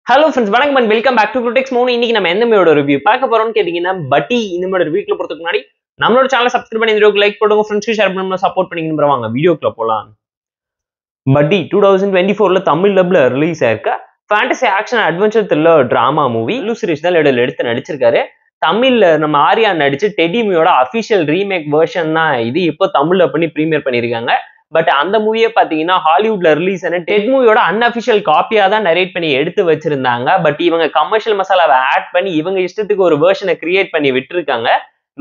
Hello friends, வணக்கம் and welcome back to Critex Moon. இன்னைக்கு நம்ம எந்த மூவியோட ரிவ்யூ பார்க்க போறோம்னு கேட்டீங்கன்னா பட்டி இந்த மூவியோட ரிவ்யூக்குள்ள போறதுக்கு முன்னாடி நம்மளோட சேனலை சப்ஸ்கிரைப் பண்ணி வீடியோக்கு லைக் போடுங்க, ஃப்ரெண்ட்ஸ்க்கு ஷேர் பண்ணி சப்போர்ட் பண்ணிக்கிட்டு வாங்க வீடியோக்குள்ள போலாம். பட்டி 2024ல தமிழ் டப்ல ரிலீஸ் ஆயிருக்க fantasy action adventure thriller drama movie. லூ சீரிஸ் தான் எடுத்து நடிச்சிருக்காரு. தமிழ்ல நம்ம ஆர்யா நடிச்சு டெடி மூவியோட அபிஷியல் ரீமேக் வெர்ஷன் தான் இது. இப்போ தமிழ்ல பண்ணி பிரீமியர் பண்ணிருக்காங்க. பட் அந்த மூவியே பாத்தீங்கன்னா ஹாலிவுட்ல ரிலீஸ் ஆன டெட் மூவியோட அன்அபிஷியல் காப்பியா தான் நரேட் பண்ணி எடுத்து வச்சிருந்தாங்க. பட் இவங்க கமர்ஷியல் மசாலாவை ஆட் பண்ணி இவங்க இஷ்டத்துக்கு ஒரு வெர்ஷனை கிரியேட் பண்ணி விட்டுருக்காங்க.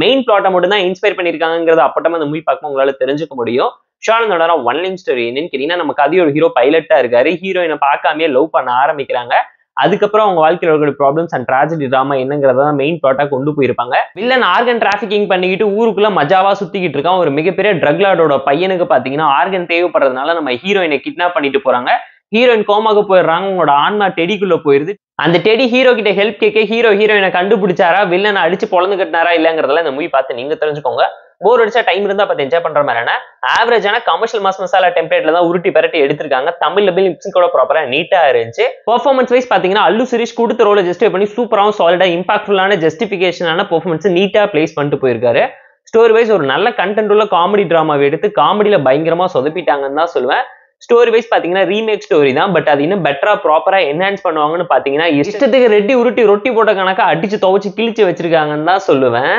மெயின் பிளாட்டை மட்டும் தான் இன்ஸ்பயர் பண்ணிருக்காங்கிறது அப்பட்டமா அந்த மூவி பார்க்க உங்களால தெரிஞ்சுக்க முடியும். ஷானோட ஒன் லைன் ஸ்டோரி என்னன்னு கேட்டீங்கன்னா, நம்ம கதையோட ஹீரோ பைலட்டா இருக்காரு. ஹீரோயினை பார்க்காமே லவ் பண்ண ஆரம்பிக்கிறாங்க. அதுக்கப்புறம் அவங்க வாழ்க்கையில் இருக்கிற ப்ராப்ளம்ஸ் அண்ட் ட்ராஜடி ட்ராமா என்னங்கிறத மெயின் பிளாட்டா கொண்டு போயிருப்பாங்க. வில்லன் ஆர்கன் டிராபிகிங் பண்ணிக்கிட்டு ஊருக்குள்ள மஜாவா சுத்திக்கிட்டு இருக்கான். ஒரு மிகப்பெரிய ட்ரக் லார்டோட பையனுக்கு பாத்தீங்கன்னா ஆர்கன் தேவைப்படுறதுனால நம்ம ஹீரோயினை கிட்னாப் பண்ணிட்டு போறாங்க. ஹீரோயின் கோமாக்கு போயிடுறாங்க. உங்களோட ஆன்மா டெடிக்குள்ள போயிருது. அந்த டெடி ஹீரோ கிட்ட ஹெல்ப் கேட்க ஹீரோயினை கண்டுபிடிச்சாரா, வில்லனை அடிச்சு பொழந்து கட்டினாரா இல்லங்கிறதெல்லாம் இந்த மூவி பார்த்து நீங்க தெரிஞ்சுக்கோங்க. போர் அடிச்சா டைம் இருந்தா பார்த்து என்ஜாய் பண்ற மாதிரியான ஆவரேஜான கமர்ஷியல் மாஸ் மசாலா டெம்ப்ளேட்ல தான் உருட்டி பரட்டி எடுத்திருக்காங்க. தமிழ்ல லிப்ஸிங்கோட ப்ராப்பரா நீட்டா இருந்துச்சு. பெர்ஃபார்மன்ஸ் வைஸ் பாத்தீங்கன்னா அல்லு சிரீஷ் கொடுத்த ரோலை ஜஸ்டிஃபை பண்ணி சூப்பராகவும் சாலிடா இம்பாக்ட்ஃபுல்லான ஜஸ்டிபிகேஷனான பெர்ஃபார்மன்ஸ் நீட்டா பிளேஸ் பண்ணிட்டு போயிருக்காரு. ஸ்டோரி வைஸ் ஒரு நல்ல கண்டென்ட் உள்ள காமெடி டிராமாவை எடுத்து காமெடியில பயங்கரமா சொதப்பிட்டாங்கன்னு தான் சொல்லுவேன். ஸ்டோரி வைஸ் பாத்தீங்கன்னா ரீமேக் ஸ்டோரி தான். பட் அது இன்னும் பெட்டரா ப்ராப்பரா என்ஹான்ஸ் பண்ணுவாங்கன்னு பாத்தீங்கன்னா இஷ்டத்துக்கு ரெட்டி உருட்டி ரொட்டி போட்ட கணக்கா அடிச்சு துவச்சு கிழிச்சு வச்சிருக்காங்கன்னு தான் சொல்லுவேன்.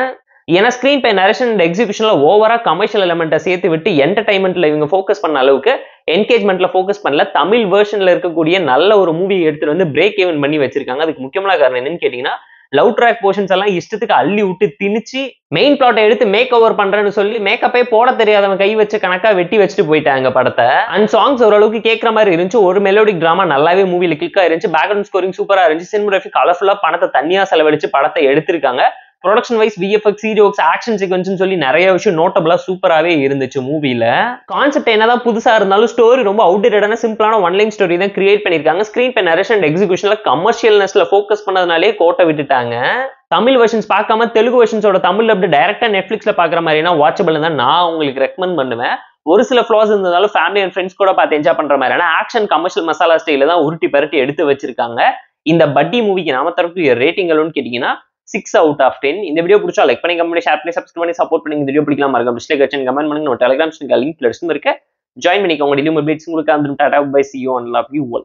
ஏன்னா ஸ்கிரீன் பை நரேஷன் அண்ட் எக்ஸிபிஷன்ல ஓவரா கமர்ஷியல் எலிமெண்ட்டை சேர்த்து விட்டு என்டர்டைன்மெண்ட்ல இவங்க ஃபோக்கஸ் பண்ண அளவுக்கு என்கேஜ்மெண்ட்ல ஃபோக்கஸ் பண்ணல. தமிழ் வெர்ஷன்ல இருக்கக்கூடிய நல்ல ஒரு மூவி எடுத்துட்டு வந்து பிரேக் ஈவன் பண்ணி வச்சிருக்காங்க. அதுக்கு முக்கியமான காரணம் என்னன்னு கேட்டீங்கன்னா, லவ் ட்ராக் போர்ஷன்ஸ் எல்லாம் இஷ்டத்துக்கு அள்ளி விட்டு திணிச்சு மெயின் பிளாட்டை எடுத்து மேக் ஓவர் பண்றேன்னு சொல்லி மேக்கப்பே போட தெரியாதவன் கை வச்ச கணக்கா வெட்டி வச்சுட்டு போயிட்டாங்க படத்தை. அண்ட் சாங்ஸ் ஓரளவுக்கு கேட்கற மாதிரி இருந்துச்சு. ஒரு மெலோடிக் டிராமா நல்லாவே மூவில கிளிக் ஆயிருந்துச்சு. பேக்ரவுண்ட் ஸ்கோரிங் சூப்பரா இருந்துச்சு. சினிமோகிராஃபி கலர்ஃபுல்லா பணத்தை தனியா செலவழிச்சு படத்தை எடுத்திருக்காங்க. Production wise VFX, heroes, action sequence சொல்லி நிறைய விஷயம் நோட்டபிளா சூப்பராகவே இருந்துச்சு மூவில. கான்செப்ட் என்னதான் புதுசா இருந்தாலும் ஸ்டோரி ரொம்ப அவுட்டேட்டடான சிம்பிளான ஒன் லைன் ஸ்டோரி தான் கிரியேட் பண்ணிருக்காங்க. ஸ்கிரீன் பை நரேஷன் அண்ட் எக்ஸிகியூஷன்ல கமர்ஷியல்னஸ்ல ஃபோக்கஸ் பண்ணதுனாலே கோட்டை விட்டுட்டாங்க. தமிழ் வெர்ஷன்ஸ் பார்க்காம தெலுங்கு வெர்ஷன்ஸோட தமிழ் அப்படி டைரக்டா நெட்ஃபிளிக்ஸ்ல பாக்குற மாதிரினா வாட்சபிள் தான் நான் உங்களுக்கு ரெக்கமெண்ட் பண்ணுவேன். ஒரு சில ஃபிளாஸ் இருந்தாலும் ஃபேமிலி அண்ட் ஃப்ரெண்ட்ஸ் கூட பார்த்து என்ஜாய் பண்ற மாதிரியான ஆக்ஷன் கமர்ஷியல் மசாலா ஸ்டைல தான் உருட்டி பரட்டி எடுத்து வச்சிருக்காங்க. இந்த பட்டி மூவிக்கு நாம தரப்பு ரேட்டிங் எவ்வளோன்னு கேட்டீங்கன்னா 6 out of 10. இந்த வீடியோ பிடிச்சா லைக் பண்ணி, கமெண்ட் பண்ணி, ஷேர் பண்ணி, சப்ஸ்கிரைப் பண்ணி சப்போர்ட் பண்ணி. இந்த வீடியோ பிடிக்கலாம் மறக்காம டிஸ்லைக் அடிச்சு கமெண்ட் பண்ணுங்க. நம்ம டெலிகிராம் லிங்க் இருக்கு, ஜாயின் பண்ணிக்கோங்க. டெய்லி அப்டேட்ஸ் உங்களுக்கு அந்த tata bye, see you and love you all.